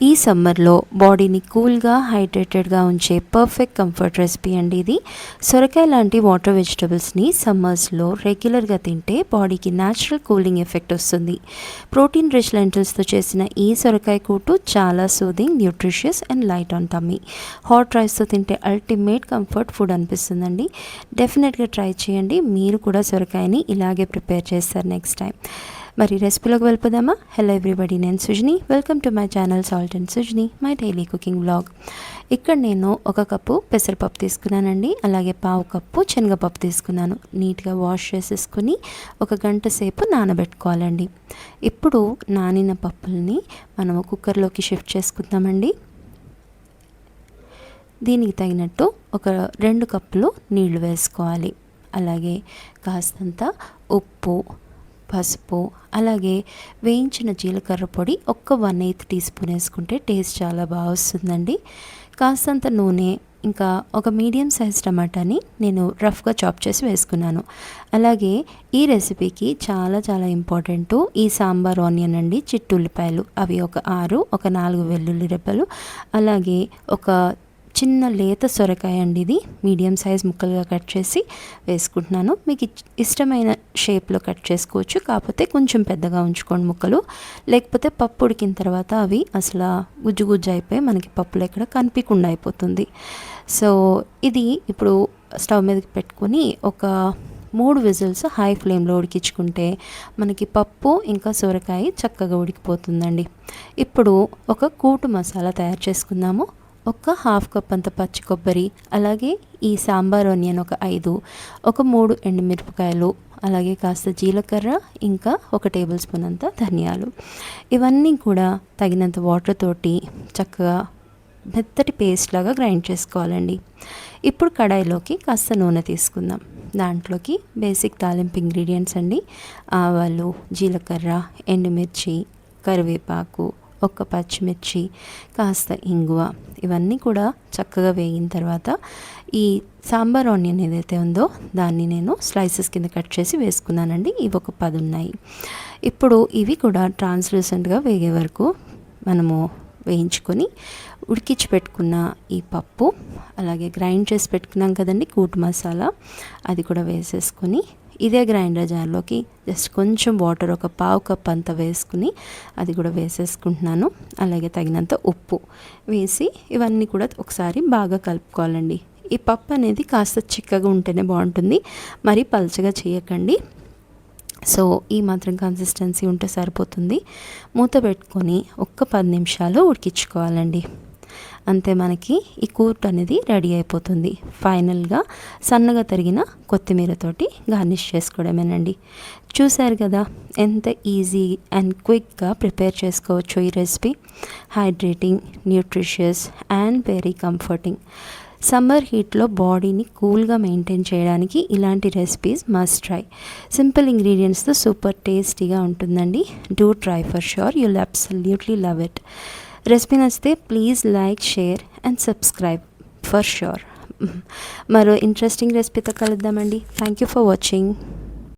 ఈ సమ్మర్లో బాడీని కూల్గా హైడ్రేటెడ్గా ఉంచే పర్ఫెక్ట్ కంఫర్ట్ రెసిపీ అండి ఇది. సొరకాయ లాంటి వాటర్ వెజిటబుల్స్ని సమ్మర్స్లో రెగ్యులర్గా తింటే బాడీకి న్యాచురల్ కూలింగ్ ఎఫెక్ట్ వస్తుంది. ప్రోటీన్ రిచ్ లెంటిల్స్తో చేసిన ఈ సొరకాయ కూటు చాలా soothing, nutritious and light on tummy. Hot రైస్తో తింటే అల్టిమేట్ కంఫర్ట్ ఫుడ్ అనిపిస్తుందండి. డెఫినెట్గా ట్రై చేయండి. మీరు కూడా సొరకాయని ఇలాగే ప్రిపేర్ చేస్తారు నెక్స్ట్ టైం. మరి రెసిపీలోకి వెళ్ళిపోదామా? హలో ఎవ్రీబడి, నేను Sujani. Welcome to my channel salt and Sujani, my daily cooking vlog. ఇక్కడ నేను 1 కప్పు పెసరపప్పు తీసుకున్నానండి. అలాగే 1/2 కప్పు శనగపప్పు తీసుకున్నాను. నీట్గా వాష్ చేసేసుకుని 1 గంట సేపు నానబెట్టుకోవాలండి. ఇప్పుడు నానిన పప్పుల్ని మనము కుక్కర్లోకి షిఫ్ట్ చేసుకుందామండి. దీనికి తగినట్టు ఒక 2 కప్పులు నీళ్లు వేసుకోవాలి. అలాగే కాస్తంత ఉప్పు, పసుపు, అలాగే వేయించిన జీలకర్ర పొడి 1/8 టీ స్పూన్ వేసుకుంటే టేస్ట్ చాలా బాగా వస్తుందండి. కాస్తంత నూనె, ఇంకా ఒక మీడియం సైజ్ టమాటాని నేను రఫ్గా చాప్ చేసి వేసుకున్నాను. అలాగే ఈ రెసిపీకి చాలా చాలా ఇంపార్టెంటు ఈ సాంబార్ ఆనియన్ అండి, చిట్టుల్లిపాయలు. అవి ఒక 6, ఒక 4 వెల్లుల్లి రెబ్బలు, అలాగే ఒక చిన్న లేత సొరకాయ అండి. ఇది మీడియం సైజ్ ముక్కలుగా కట్ చేసి వేసుకుంటున్నాను. మీకు ఇష్టమైన షేప్లో కట్ చేసుకోవచ్చు, కాకపోతే కొంచెం పెద్దగా ఉంచుకోండి ముక్కలు. లేకపోతే పప్పు ఉడికిన తర్వాత అవి అసలు గుజ్జు గుజ్జు అయిపోయి మనకి పప్పులు ఎక్కడ కనిపించకుండా అయిపోతుంది. సో ఇది ఇప్పుడు స్టవ్ మీదకి పెట్టుకొని ఒక 3 విజిల్స్ హై ఫ్లేమ్లో ఉడికించుకుంటే మనకి పప్పు ఇంకా సొరకాయ చక్కగా ఉడికిపోతుందండి. ఇప్పుడు ఒక కూటు మసాలా తయారు చేసుకుందాము. ఒక 1/2 కప్ అంత పచ్చి కొబ్బరి, అలాగే ఈ సాంబార్ ఆనియన్ ఒక 5, ఒక 3 ఎండుమిరపకాయలు, అలాగే కాస్త జీలకర్ర, ఇంకా 1 టేబుల్ స్పూన్ అంత ధనియాలు. ఇవన్నీ కూడా తగినంత వాటర్ తోటి చక్కగా మెత్తటి పేస్ట్ లాగా గ్రైండ్ చేసుకోవాలండి. ఇప్పుడు కడాయిలోకి కాస్త నూనె తీసుకుందాం. దాంట్లోకి బేసిక్ తాలింపు ఇంగ్రీడియంట్స్ అండి: ఆవాలు, జీలకర్ర, ఎండుమిర్చి, కరివేపాకు, 1 పచ్చిమిర్చి, కాస్త ఇంగువ. ఇవన్నీ కూడా చక్కగా వేగిన తర్వాత ఈ సాంబార్ ఆనియన్ ఏదైతే ఉందో దాన్ని నేను స్లైసెస్ కింద కట్ చేసి వేసుకున్నానండి. ఇవి ఒక 10 ఉన్నాయి. ఇప్పుడు ఇవి కూడా ట్రాన్స్లూసెంట్గా వేగే వరకు మనము వేయించుకొని ఉడికించి పెట్టుకున్న ఈ పప్పు, అలాగే గ్రైండ్ చేసి పెట్టుకున్నాం కదండి కూటు మసాలా, అది కూడా వేసేసుకొని ఇదే గ్రైండర్ జార్లోకి జస్ట్ కొంచెం వాటర్ ఒక 1/2 కప్ అంత వేసుకుని అది కూడా వేసేసుకుంటున్నాను. అలాగే తగినంత ఉప్పు వేసి ఇవన్నీ కూడా ఒకసారి బాగా కలుపుకోవాలండి. ఈ పప్పు అనేది కాస్త చిక్కగా ఉంటేనే బాగుంటుంది, మరి పల్చగా చేయకండి. సో ఈ మాత్రం కన్సిస్టెన్సీ ఉంటే సరిపోతుంది. మూత పెట్టుకొని 10 నిమిషాలు ఉడికించుకోవాలండి. అంతే, మనకి ఈ కూట్ అనేది రెడీ అయిపోతుంది. ఫైనల్గా సన్నగా తరిగిన కొత్తిమీరతోటి గార్నిష్ చేసుకోవడమేనండి. చూశారు కదా ఎంత ఈజీ అండ్ క్విక్గా ప్రిపేర్ చేసుకోవచ్చు ఈ recipe. Hydrating, nutritious and very comforting. Summer హీట్లో బాడీని కూల్గా మెయింటైన్ చేయడానికి ఇలాంటి రెసిపీస్ మస్ట్ ట్రై. సింపుల్ ఇంగ్రీడియంట్స్తో సూపర్ టేస్టీగా ఉంటుందండి. Do try for sure, you'll absolutely love it. Recipe నచ్చితే please like, share and subscribe for sure. మరో ఇంట్రెస్టింగ్ రెసిపీతో కలుద్దామండి. Thank you for watching.